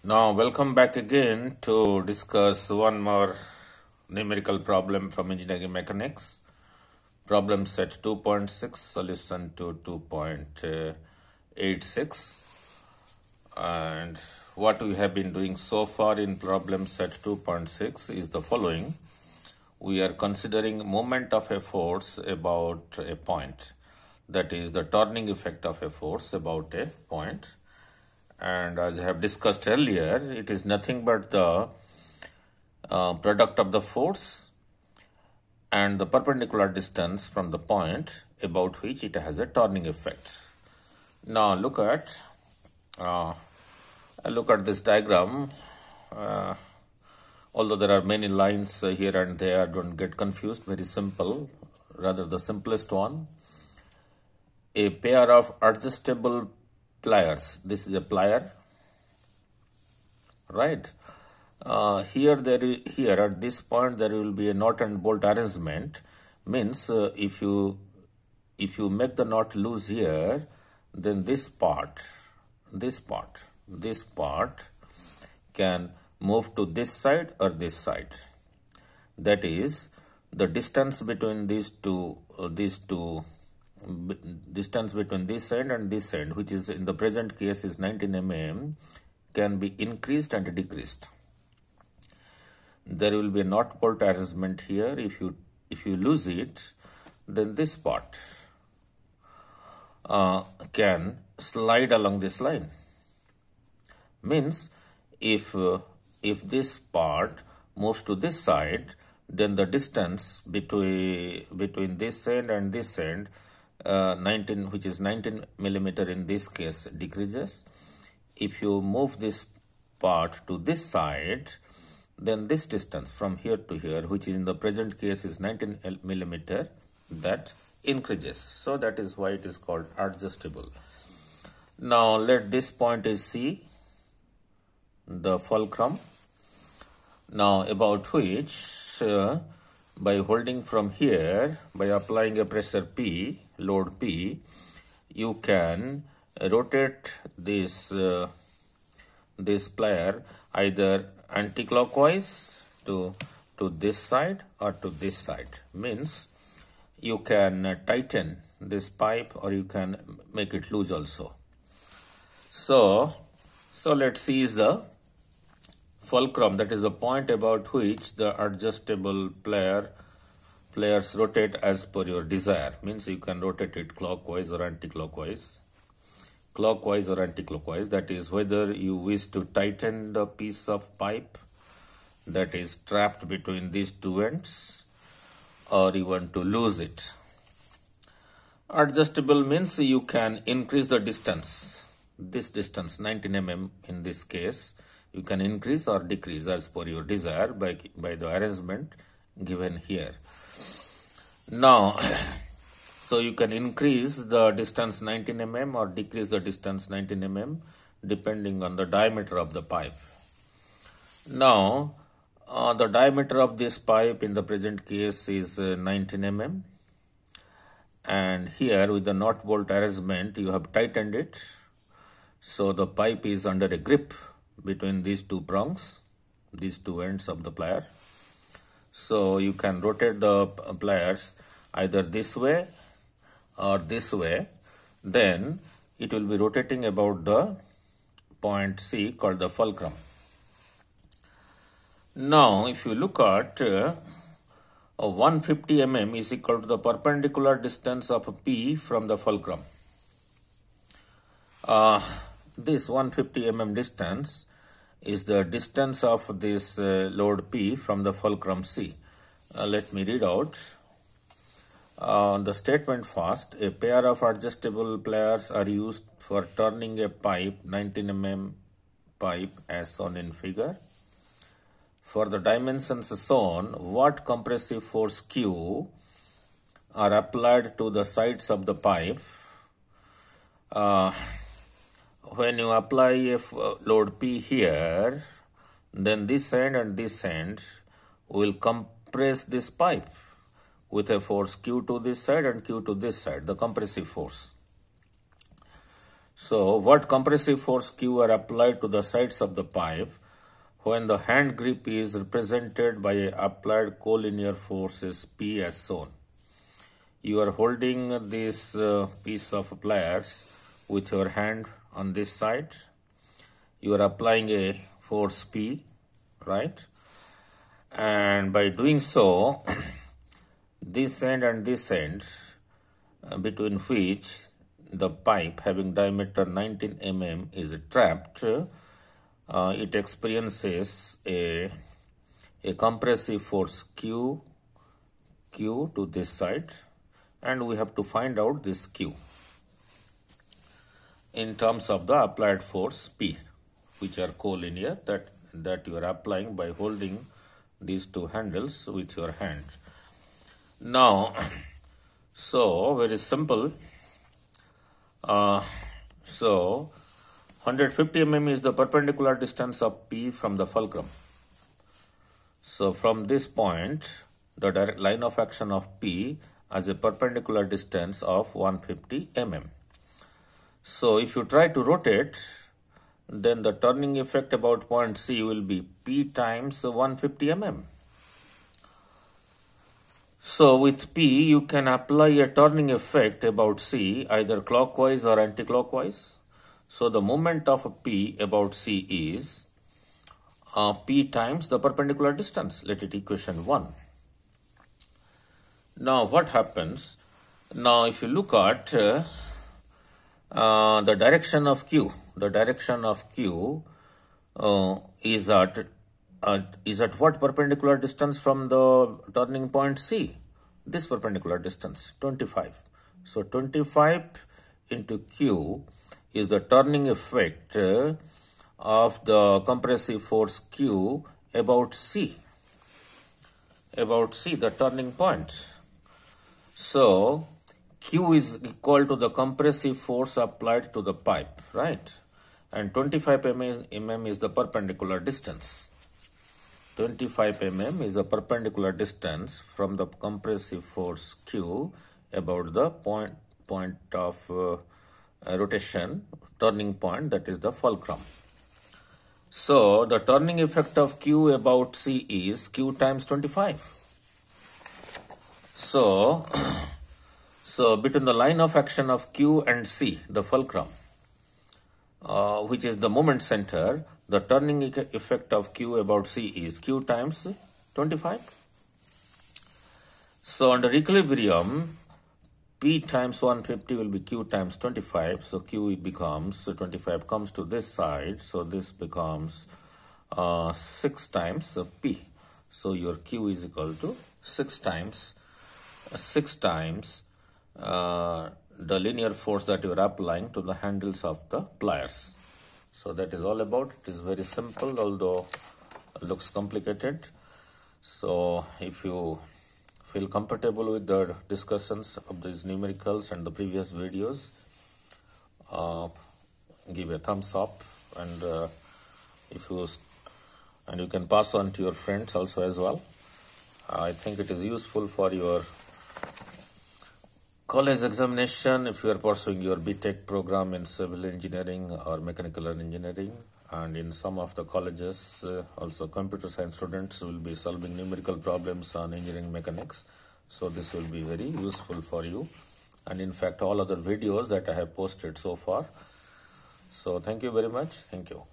Now, welcome back again to discuss one more numerical problem from engineering mechanics. Problem set 2.6, solution to 2.86. And what we have been doing so far in problem set 2.6 is the following. We are considering moment of a force about a point. That is the turning effect of a force about a point. And as I have discussed earlier, it is nothing but the product of the force and the perpendicular distance from the point about which it has a turning effect. Now look at this diagram. Although there are many lines here and there, don't get confused. Very simple, rather the simplest one. A pair of adjustable pliers. This is a plier, right? Here at this point there will be a nut and bolt arrangement. Means if you make the knot loose here, then this part can move to this side or this side. That is the distance between distance between this end and this end, which is in the present case is 19 mm, can be increased and decreased. There will be a knot bolt arrangement here. If you lose it, then this part can slide along this line. Means if this part moves to this side, then the distance between this end and this end, 19, which is 19 millimeter in this case, decreases. If you move this part to this side, then this distance from here to here, which in the present case is 19 millimeter, that increases. So that is why it is called adjustable. Now let this point is C, the fulcrum. Now about which by holding from here, by applying a pressure P, load P, you can rotate this plier either anti-clockwise to this side or to this side. Means you can tighten this pipe or you can make it loose also. So let's see is the fulcrum, that is the point about which the adjustable pliers rotate as per your desire. Means you can rotate it clockwise or anti-clockwise. Clockwise or anti-clockwise, that is whether you wish to tighten the piece of pipe that is trapped between these two ends or you want to lose it. Adjustable means you can increase the distance. This distance 19 mm in this case, you can increase or decrease as per your desire by the arrangement given here. Now, so you can increase the distance 19 mm or decrease the distance 19 mm depending on the diameter of the pipe. Now, the diameter of this pipe in the present case is 19 mm. And here with the knot bolt arrangement, you have tightened it. So the pipe is under a grip between these two prongs, these two ends of the plier. So you can rotate the pliers either this way or this way. Then it will be rotating about the point C called the fulcrum. Now if you look at 150 mm is equal to the perpendicular distance of P from the fulcrum. This 150 mm distance is the distance of this load P from the fulcrum C. Let me read out the statement first. A pair of adjustable pliers are used for turning a pipe, 19 mm pipe as shown in figure. For the dimensions shown, what compressive force Q are applied to the sides of the pipe? When you apply a load P here, then this end and this end will compress this pipe with a force Q to this side and Q to this side, the compressive force. So what compressive force Q are applied to the sides of the pipe when the hand grip is represented by a applied collinear forces P as shown. You are holding this piece of pliers with your hand on this side. You are applying a force P, right? And by doing so, this end and this end, between which the pipe having diameter 19 mm is trapped, it experiences a compressive force Q to this side, and we have to find out this Q in terms of the applied force P, which are collinear, that you are applying by holding these two handles with your hand. Now, so very simple. So 150 mm is the perpendicular distance of P from the fulcrum. So from this point, the direct line of action of P has a perpendicular distance of 150 mm. So if you try to rotate, then the turning effect about point C will be P times 150 mm. So with P, you can apply a turning effect about C either clockwise or anti-clockwise. So the moment of P about C is P times the perpendicular distance. Let it equation 1. Now what happens? Now if you look at the direction of Q, the direction of Q is at what perpendicular distance from the turning point C? This perpendicular distance, 25. So 25 into Q is the turning effect of the compressive force Q about C. About C, the turning point. So Q is equal to the compressive force applied to the pipe, right? And 25 mm is the perpendicular distance. 25 mm is the perpendicular distance from the compressive force Q about the point of rotation, turning point, that is the fulcrum. So the turning effect of Q about C is Q times 25. So between the line of action of Q and C, the fulcrum, which is the moment center, the turning effect of Q about C is Q times 25. So under equilibrium, P times 150 will be Q times 25. So Q becomes 25 comes to this side. So this becomes 6 times P. So your Q is equal to 6 times the linear force that you are applying to the handles of the pliers. So that is all about. It is very simple, although it looks complicated. So if you feel comfortable with the discussions of these numericals and the previous videos, give a thumbs up, and you can pass on to your friends also as well. I think it is useful for your college examination if you are pursuing your BTech program in civil engineering or mechanical engineering, and in some of the colleges also computer science students will be solving numerical problems on engineering mechanics. So this will be very useful for you, and in fact all other videos that I have posted so far. So thank you very much. Thank you.